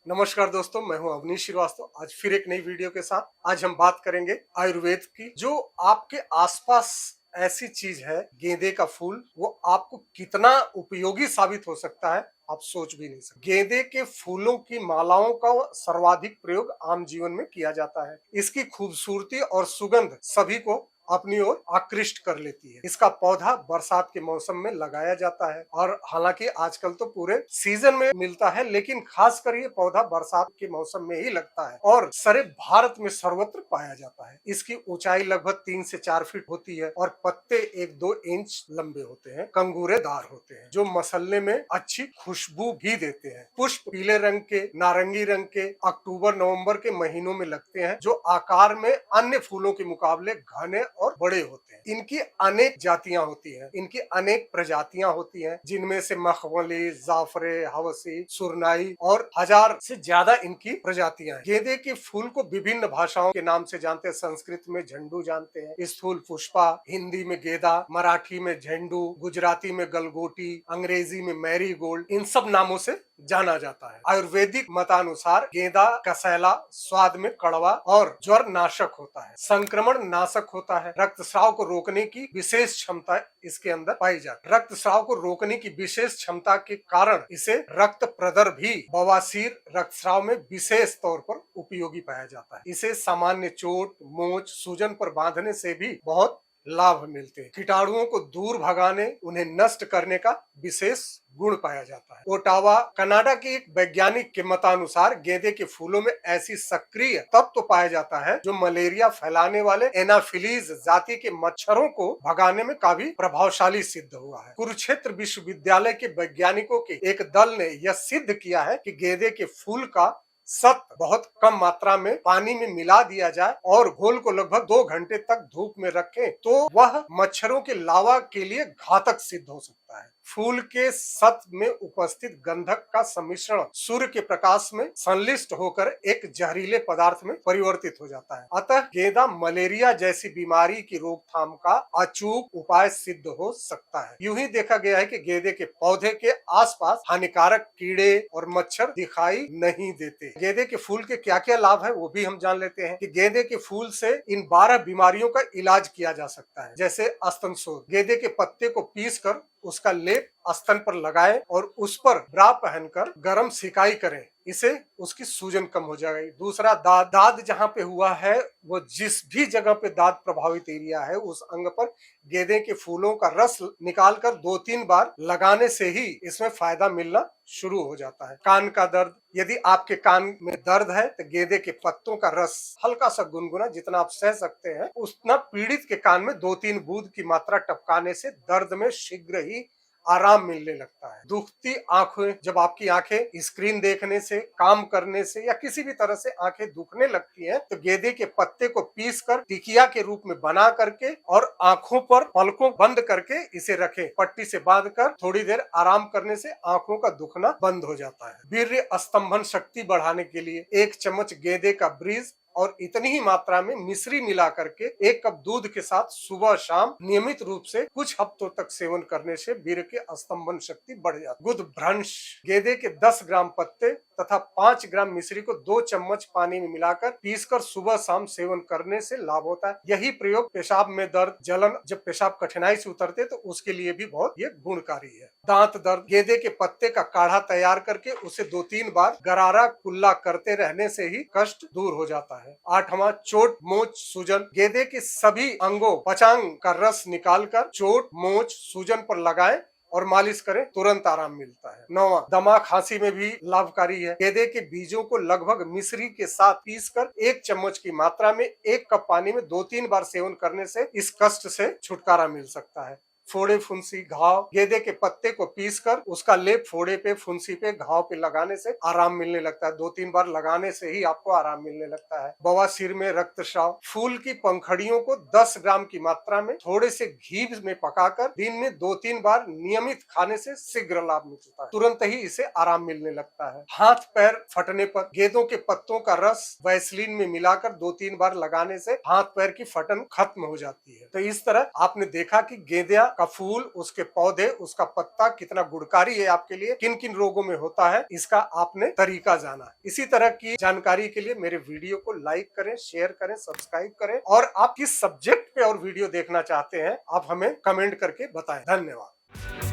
नमस्कार दोस्तों, मैं हूं अवनीश श्रीवास्तव। आज फिर एक नई वीडियो के साथ आज हम बात करेंगे आयुर्वेद की। जो आपके आसपास ऐसी चीज है, गेंदे का फूल, वो आपको कितना उपयोगी साबित हो सकता है आप सोच भी नहीं सकते। गेंदे के फूलों की मालाओं का सर्वाधिक प्रयोग आम जीवन में किया जाता है। इसकी खूबसूरती और सुगंध सभी को अपनी ओर आकृष्ट कर लेती है। इसका पौधा बरसात के मौसम में लगाया जाता है और हालांकि आजकल तो पूरे सीजन में मिलता है, लेकिन खासकर ये पौधा बरसात के मौसम में ही लगता है और सारे भारत में सर्वत्र पाया जाता है। इसकी ऊंचाई लगभग 3 से 4 फीट होती है और पत्ते 1-2 इंच लंबे होते हैं, कंगूरेदार होते हैं, जो मसलने में अच्छी खुशबू भी देते हैं। पुष्प पीले रंग के, नारंगी रंग के अक्टूबर नवंबर के महीनों में लगते हैं, जो आकार में अन्य फूलों के मुकाबले घने और बड़े होते हैं। इनकी अनेक जातियां होती हैं, इनकी अनेक प्रजातियां होती हैं, जिनमें से मखमली, जाफरे, हवसी, सुरनाई और हजार से ज्यादा इनकी प्रजातियां हैं। गेंदे के फूल को विभिन्न भाषाओं के नाम से जानते हैं। संस्कृत में झंडू जानते हैं, स्थूल पुष्पा, हिंदी में गेंदा, मराठी में झंडू, गुजराती में गलगोटी, अंग्रेजी में मैरीगोल्ड, इन सब नामों से जाना जाता है। आयुर्वेदिक मतानुसार गेंदा कसैला, स्वाद में कड़वा और ज्वर नाशक होता है, संक्रमण नाशक होता है, रक्तस्राव को रोकने की विशेष क्षमता इसके अंदर पाई जाती है। रक्तस्राव को रोकने की विशेष क्षमता के कारण इसे रक्त प्रदर भी बवासीर रक्तस्राव में विशेष तौर पर उपयोगी पाया जाता है। इसे सामान्य चोट, मोच, सूजन पर बांधने से भी बहुत लाभ मिलते हैं। कीटाणुओं को दूर भगाने, उन्हें नष्ट करने का विशेष गुण पाया जाता है। ओटावा कनाडा के एक वैज्ञानिक के मतानुसार गेंदे के फूलों में ऐसी सक्रिय तत्व तो पाया जाता है जो मलेरिया फैलाने वाले एनाफिलीज जाति के मच्छरों को भगाने में काफी प्रभावशाली सिद्ध हुआ है। कुरुक्षेत्र विश्वविद्यालय के वैज्ञानिकों के एक दल ने यह सिद्ध किया है कि गेंदे के फूल का सत बहुत कम मात्रा में पानी में मिला दिया जाए और घोल को लगभग 2 घंटे तक धूप में रखें तो वह मच्छरों के लावा के लिए घातक सिद्ध हो सकता है। फूल के सत में उपस्थित गंधक का सम्मिश्रण सूर्य के प्रकाश में संलिष्ट होकर एक जहरीले पदार्थ में परिवर्तित हो जाता है। अतः गेंदा मलेरिया जैसी बीमारी की रोकथाम का अचूक उपाय सिद्ध हो सकता है। यूं ही देखा गया है कि गेंदे के पौधे के आसपास हानिकारक कीड़े और मच्छर दिखाई नहीं देते। गेंदे के फूल के क्या क्या लाभ है वो भी हम जान लेते हैं कि गेंदे के फूल से इन 12 बीमारियों का इलाज किया जा सकता है, जैसे स्तन शोथ। गेंदे के पत्ते को पीसकर उसका लेप स्तन पर लगाएं और उस पर ब्रा पहनकर गर्म सिकाई करें, इसे उसकी सूजन कम हो जाएगी। दूसरा, दाद जहां पे हुआ है, वो जिस भी जगह पे दाद प्रभावित एरिया है उस अंग पर गेंदे के फूलों का रस निकालकर 2-3 बार लगाने से ही इसमें फायदा मिलना शुरू हो जाता है। कान का दर्द, यदि आपके कान में दर्द है तो गेंदे के पत्तों का रस हल्का सा गुनगुना, जितना आप सह सकते हैं उतना पीड़ित के कान में 2-3 बूंद की मात्रा टपकाने से दर्द में शीघ्र ही आराम मिलने लगता है। दुखती आंखें, जब आपकी आंखें स्क्रीन देखने से, काम करने से या किसी भी तरह से आंखें दुखने लगती हैं तो गेंदे के पत्ते को पीसकर टिकिया के रूप में बना करके और आंखों पर पलकों बंद करके इसे रखें। पट्टी से बांधकर थोड़ी देर आराम करने से आंखों का दुखना बंद हो जाता है। वीर्य स्तंभन शक्ति बढ़ाने के लिए 1 चम्मच गेंदे का बीज और इतनी ही मात्रा में मिश्री मिला करके 1 कप दूध के साथ सुबह शाम नियमित रूप से कुछ हफ्तों तक सेवन करने से वीर्य के स्तंभन शक्ति बढ़ जाती है। गुद भ्रंश, गेंदे के 10 ग्राम पत्ते तथा 5 ग्राम मिश्री को 2 चम्मच पानी में मिलाकर पीसकर सुबह शाम सेवन करने से लाभ होता है। यही प्रयोग पेशाब में दर्द, जलन, जब पेशाब कठिनाई से उतरते तो उसके लिए भी बहुत ये गुणकारी है। दांत दर्द, गेंदे के पत्ते का काढ़ा तैयार करके उसे 2-3 बार गरारा कुल्ला करते रहने से ही कष्ट दूर हो जाता है। 8वां, चोट, मोच, सूजन, गेंदे के सभी अंगों पचांग का रस निकालकर चोट, मोच, सूजन पर लगाएं और मालिश करें, तुरंत आराम मिलता है। 9वां, दमा खांसी में भी लाभकारी है। गेंदे के बीजों को लगभग मिश्री के साथ पीसकर 1 चम्मच की मात्रा में 1 कप पानी में 2-3 बार सेवन करने से इस कष्ट से छुटकारा मिल सकता है। फोड़े, फुंसी, घाव, गेंदे के पत्ते को पीसकर उसका लेप फोड़े पे, फुंसी पे, घाव पे लगाने से आराम मिलने लगता है। 2-3 बार लगाने से ही आपको आराम मिलने लगता है। बवासीर में रक्तस्राव, फूल की पंखड़ियों को 10 ग्राम की मात्रा में थोड़े से घी में पकाकर दिन में 2-3 बार नियमित खाने से शीघ्र लाभ मिलता है, तुरंत ही इसे आराम मिलने लगता है। हाथ पैर फटने पर गेंदों के पत्तों का रस वैसलीन में मिलाकर 2-3 बार लगाने से हाथ पैर की फटन खत्म हो जाती है। तो इस तरह आपने देखा कि गेंदा का फूल, उसके पौधे, उसका पत्ता कितना गुणकारी है आपके लिए, किन किन रोगों में होता है, इसका आपने तरीका जाना। इसी तरह की जानकारी के लिए मेरे वीडियो को लाइक करें, शेयर करें, सब्सक्राइब करें और आप किस सब्जेक्ट पे और वीडियो देखना चाहते हैं आप हमें कमेंट करके बताएं। धन्यवाद।